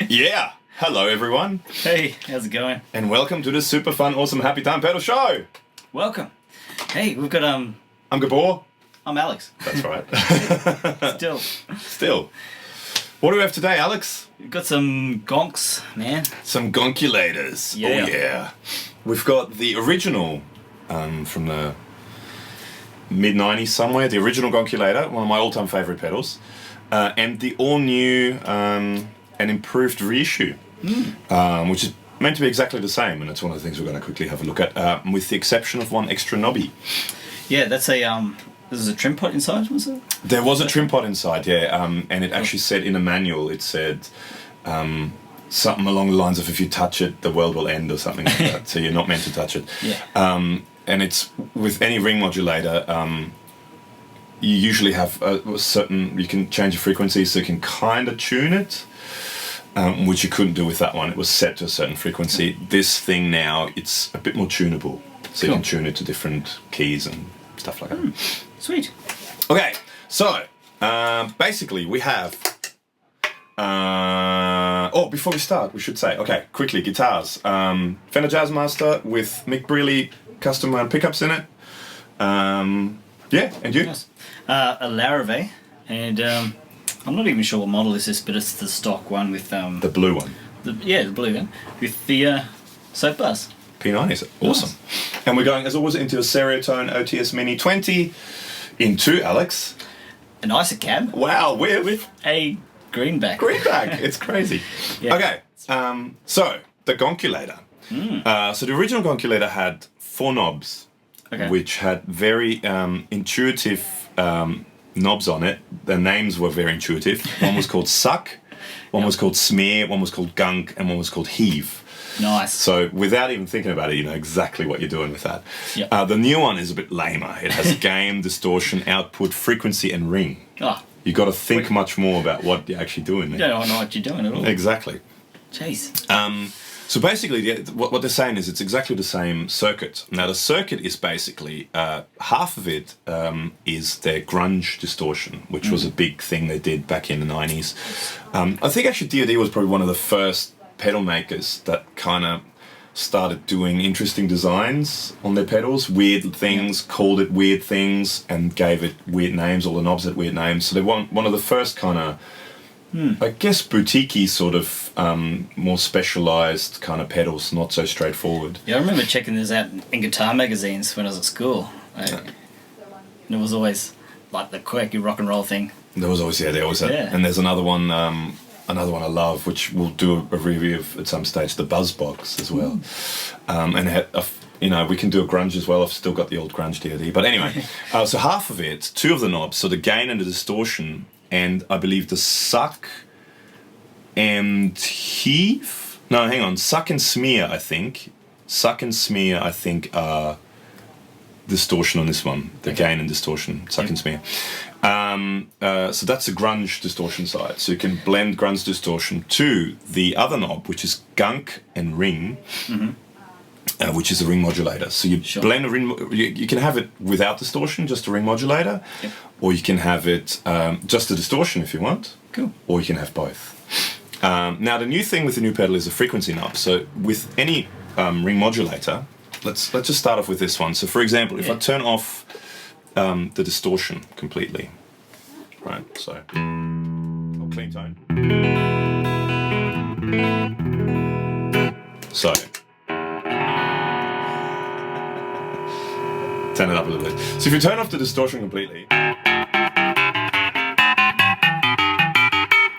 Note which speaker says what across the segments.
Speaker 1: Yeah. Hello, everyone.
Speaker 2: Hey, how's it going?
Speaker 1: And welcome to the super fun, awesome, happy time pedal show.
Speaker 2: Welcome. Hey, we've got
Speaker 1: I'm Gabor.
Speaker 2: I'm Alex.
Speaker 1: That's right. Still. What do we have today, Alex?
Speaker 2: We've got some gonks, man.
Speaker 1: Some Gonkulators.
Speaker 2: Yeah.
Speaker 1: Oh yeah. We've got the original from the mid-90s somewhere, the original Gonkulator, one of my all-time favourite pedals, and the all-new and improved reissue, which is meant to be exactly the same, and it's one of the things we're going to quickly have a look at, with the exception of one extra knobby.
Speaker 2: Yeah, that's a there's a trim pot inside, was it?
Speaker 1: There was a trim pot inside, yeah, and it actually said in a manual, it said something along the lines of if you touch it, the world will end or something like that, so you're not meant to touch it.
Speaker 2: Yeah.
Speaker 1: And it's, with any ring modulator, you usually have a certain, you can change the frequency so you can kind of tune it, which you couldn't do with that one. It was set to a certain frequency. This thing now, it's a bit more tunable, so you can tune it to different keys and stuff like that.
Speaker 2: Sweet.
Speaker 1: Okay, so basically we have before we start, we should say, okay, quickly, guitars. Fender Jazzmaster with Mick Brealey custom wound pickups in it. Yeah, and you?
Speaker 2: Nice. A Larrivee, and I'm not even sure what model this is, but it's the stock one with
Speaker 1: the blue one.
Speaker 2: the blue one with the soap bars.
Speaker 1: P90s, awesome. Nice. And we're going, as always, into a Stereotone OTS Mini 20 into, Alex,
Speaker 2: An Isocab.
Speaker 1: Wow, with
Speaker 2: a greenback.
Speaker 1: It's crazy.
Speaker 2: Yeah.
Speaker 1: Okay, so the Gonkulator. So the original Gonkulator had 4 knobs, which had very intuitive knobs on it. The names were very intuitive. One was called Suck, one was called Smear, one was called Gunk, and one was called Heave.
Speaker 2: Nice.
Speaker 1: So without even thinking about it, you know exactly what you're doing with that.
Speaker 2: Yep.
Speaker 1: The new one is a bit lamer. It has gain, distortion, output, frequency, and ring. You got to think much more about what you're actually doing there.
Speaker 2: You don't know what you're doing at all.
Speaker 1: Exactly.
Speaker 2: Jeez.
Speaker 1: So basically, what they're saying is it's exactly the same circuit. Now, the circuit is basically, half of it is their Grunge Distortion, which was a big thing they did back in the 90s. I think actually DOD was probably one of the first pedal makers that kind of started doing interesting designs on their pedals, weird things, called it weird things, and gave it weird names, all the knobs had weird names. So they were one of the first kind of, I guess, boutique-y sort of more specialised kind of pedals, not so straightforward.
Speaker 2: Yeah, I remember checking this out in guitar magazines when I was at school. And it was always like the quirky rock and roll thing.
Speaker 1: There was always, and there's another one I love, which we'll do a review of at some stage, the Buzzbox as well. And it had we can do a grunge as well. I've still got the old grunge DOD. But anyway, so half of it, 2 of the knobs, so the gain and the distortion, and I believe the suck and heave? No, hang on. Suck and smear, I think. Suck and smear, I think, are distortion on this one. The gain and distortion, suck and smear. So that's the grunge distortion side. So you can blend grunge distortion to the other knob, which is gunk and ring, which is a ring modulator. So you blend a ring. You can have it without distortion, just a ring modulator, or you can have it just a distortion if you want.
Speaker 2: Cool.
Speaker 1: Or you can have both. Now the new thing with the new pedal is a frequency knob. So with any ring modulator, let's just start off with this one. So for example, if I turn off the distortion completely, right? So, clean tone. So, turn it up a little bit. So if you turn off the distortion completely,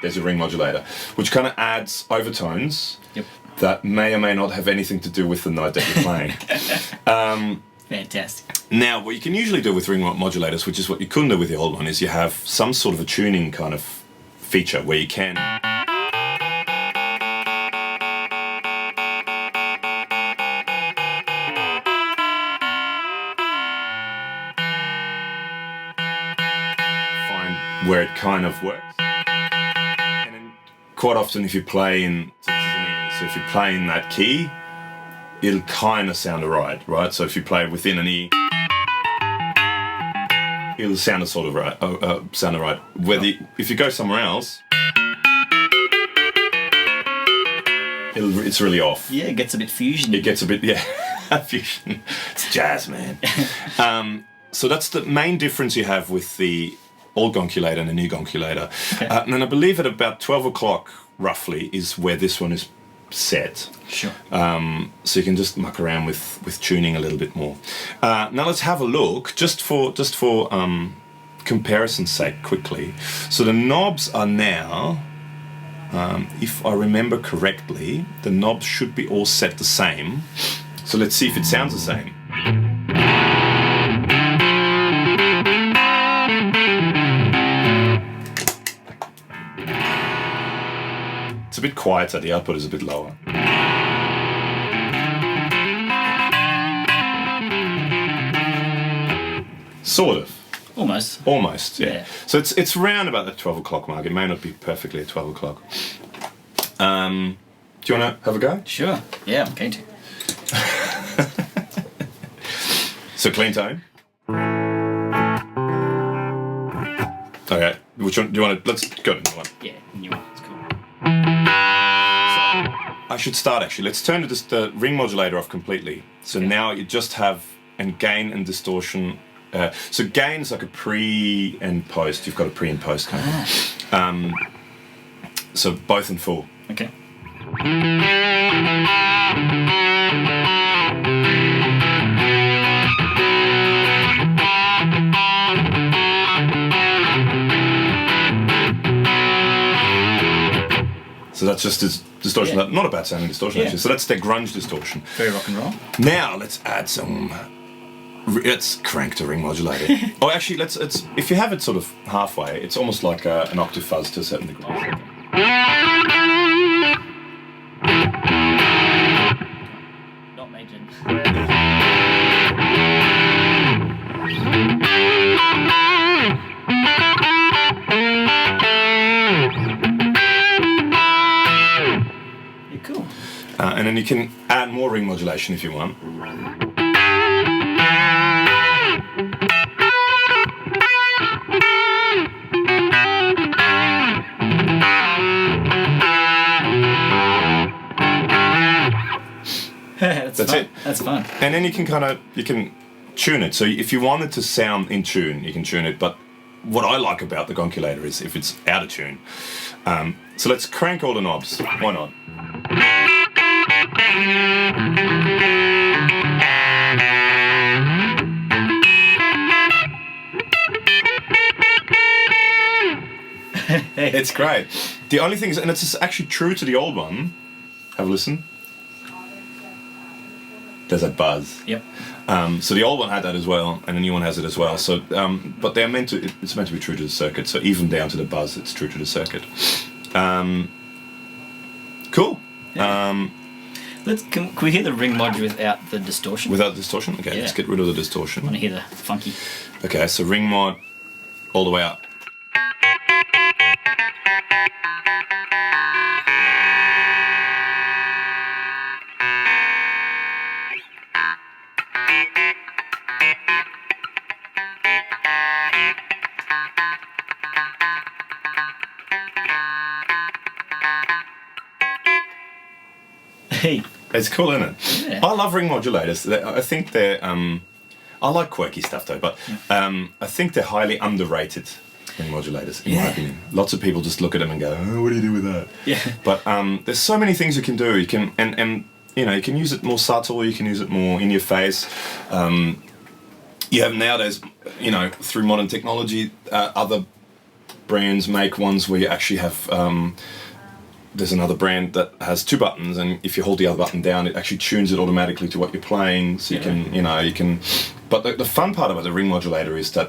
Speaker 1: there's a ring modulator, which kind of adds overtones that may or may not have anything to do with the note that you're playing.
Speaker 2: Fantastic.
Speaker 1: Now, what you can usually do with ring modulators, which is what you couldn't do with the old one, is you have some sort of a tuning kind of feature where you can find where it kind of works. And then quite often if you play in, so if you play in that key, it'll kind of sound right? So if you play within an E, it'll sound sort of right. Whether if you go somewhere else, it's really off.
Speaker 2: Yeah, it gets a bit fusion.
Speaker 1: It gets a bit, fusion. It's jazz, man. So that's the main difference you have with the old Gonkulator and the new Gonkulator.
Speaker 2: Okay.
Speaker 1: And then I believe at about 12 o'clock, roughly, is where this one is set.
Speaker 2: Sure.
Speaker 1: So you can just muck around with tuning a little bit more. Now let's have a look, just for comparison's sake, quickly. So the knobs are now, if I remember correctly, the knobs should be all set the same. So let's see if it sounds the same. It's a bit quieter, the output is a bit lower. Sort of. Almost, yeah. So it's round about the 12 o'clock mark. It may not be perfectly at 12 o'clock. Do you want to have a go?
Speaker 2: Sure. Yeah, I'm keen to.
Speaker 1: So clean tone. Okay, which one do you want to? Let's go to the new one.
Speaker 2: Yeah, new one. It's cool.
Speaker 1: I should start actually. Let's turn the ring modulator off completely. So now you just have gain and distortion. So gain is like a pre and post. You've got a pre and post kind of thing. So both in full.
Speaker 2: Okay.
Speaker 1: So that's just distortion. Not a bad sounding distortion actually. So that's the grunge distortion.
Speaker 2: Very rock and roll.
Speaker 1: Now let's add some. Let's crank the ring modulator. Oh, actually, let's if you have it sort of halfway, it's almost like an octave fuzz to a certain degree.
Speaker 2: Not major. Yeah, cool.
Speaker 1: And then you can add more ring modulation if you want. That's
Speaker 2: fun.
Speaker 1: it.
Speaker 2: That's fun.
Speaker 1: And then you can tune it. So if you want it to sound in tune, you can tune it. But what I like about the Gonkulator is if it's out of tune. So let's crank all the knobs. Why not? It's great. The only thing is, and it's actually true to the old one. Have a listen. There's a buzz.
Speaker 2: Yep.
Speaker 1: So the old one had that as well, and the new one has it as well. So, but they're meant to. It's meant to be true to the circuit. So even down to the buzz, it's true to the circuit. Cool.
Speaker 2: Yeah. Can we hear the ring mod without the distortion?
Speaker 1: Without the distortion? Okay, let's get rid of the distortion.
Speaker 2: I want to hear the funky.
Speaker 1: Okay, so ring mod all the way up.
Speaker 2: Hey.
Speaker 1: It's cool, isn't it?
Speaker 2: Yeah.
Speaker 1: I love ring modulators. I think they're. I like quirky stuff though, but I think they're highly underrated ring modulators, in my opinion. Lots of people just look at them and go, "Oh, what do you do with that?"
Speaker 2: Yeah.
Speaker 1: But there's so many things you can do. You can and you can use it more subtle. You can use it more in your face. You have nowadays, through modern technology, other brands make ones where you actually have. There's another brand that has two buttons, and if you hold the other button down, it actually tunes it automatically to what you're playing. So you can. But the fun part about the ring modulator is that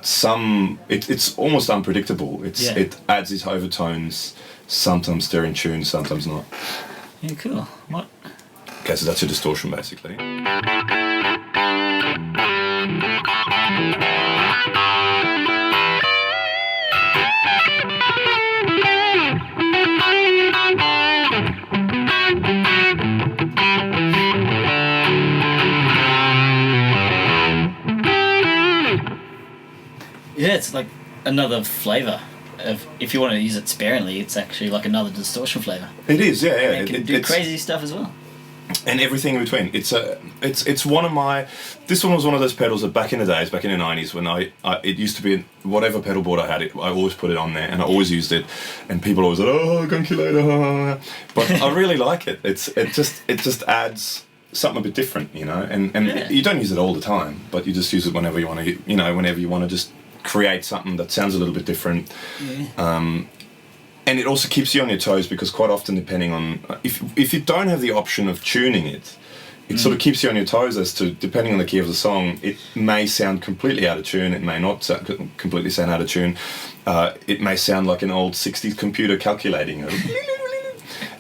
Speaker 1: it's almost unpredictable. It adds its overtones. Sometimes they're in tune, sometimes not.
Speaker 2: Yeah, cool. What?
Speaker 1: Okay, so that's your distortion basically.
Speaker 2: Yeah, it's like another flavour if you want to use it sparingly, it's actually like another distortion flavor.
Speaker 1: It is, yeah.
Speaker 2: And it can do crazy stuff as well.
Speaker 1: And everything in between. It's one of my. This one was one of those pedals that back in the days, back in the 90s, when it used to be whatever pedal board I had, I always put it on there, and I always used it. And people always said, "Oh, Gonkulator," but I really like it. It just adds something a bit different, you know. And you don't use it all the time, but you just use it whenever you want to, whenever you want to just create something that sounds a little bit different. Yeah. And it also keeps you on your toes, because quite often, depending on if you don't have the option of tuning it, it sort of keeps you on your toes as to, depending on the key of the song, it may sound completely out of tune. It may not completely sound out of tune. It may sound like an old 60s computer calculating.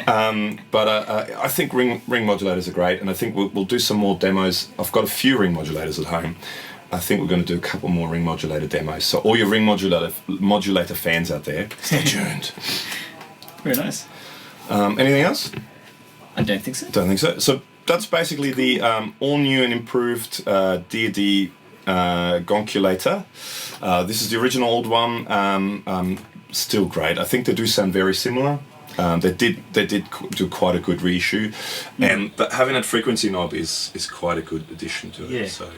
Speaker 1: But I think ring modulators are great, and I think we'll do some more demos. I've got a few ring modulators at home. I think we're going to do a couple more ring modulator demos. So all your ring modulator fans out there, stay tuned.
Speaker 2: Very nice.
Speaker 1: Anything else?
Speaker 2: I don't think so.
Speaker 1: Don't think so. So that's basically the all new and improved DOD Gonkulator. This is the original old one. Still great. I think they do sound very similar. They did do quite a good reissue, but having that frequency knob is quite a good addition to it.
Speaker 2: Yeah.
Speaker 1: So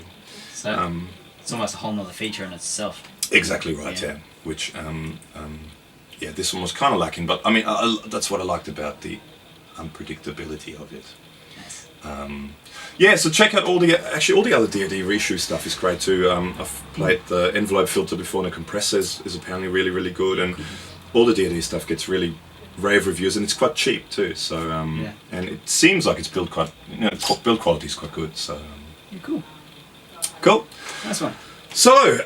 Speaker 2: it's almost a whole nother feature in itself.
Speaker 1: Exactly right. Yeah. Which this one was kind of lacking, but I mean that's what I liked about the unpredictability of it.
Speaker 2: Nice.
Speaker 1: So check out all the other DOD reissue stuff is great too. I've played the envelope filter before, and the compressor is apparently really, really good, and all the DOD stuff gets really rave reviews, and it's quite cheap too. So and it seems like it's build build quality is quite good. So
Speaker 2: cool.
Speaker 1: Nice one. So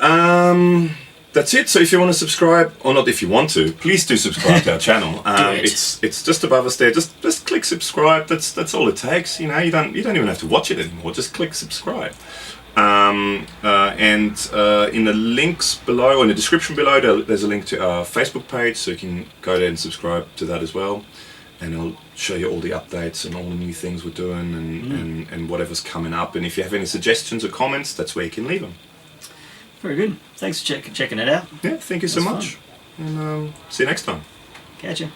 Speaker 1: that's it. So if you want to subscribe, or not if you want to, please do subscribe to our channel. It's just above us there. Just click subscribe. That's all it takes. You don't even have to watch it anymore. Just click subscribe. And in the links below, or in the description below, there's a link to our Facebook page, so you can go there and subscribe to that as well. And it'll show you all the updates and all the new things we're doing, and whatever's coming up. And if you have any suggestions or comments, that's where you can leave them.
Speaker 2: Very good. Thanks for checking it out.
Speaker 1: Yeah, thank you so much. Fun. And see you next time.
Speaker 2: Catch ya.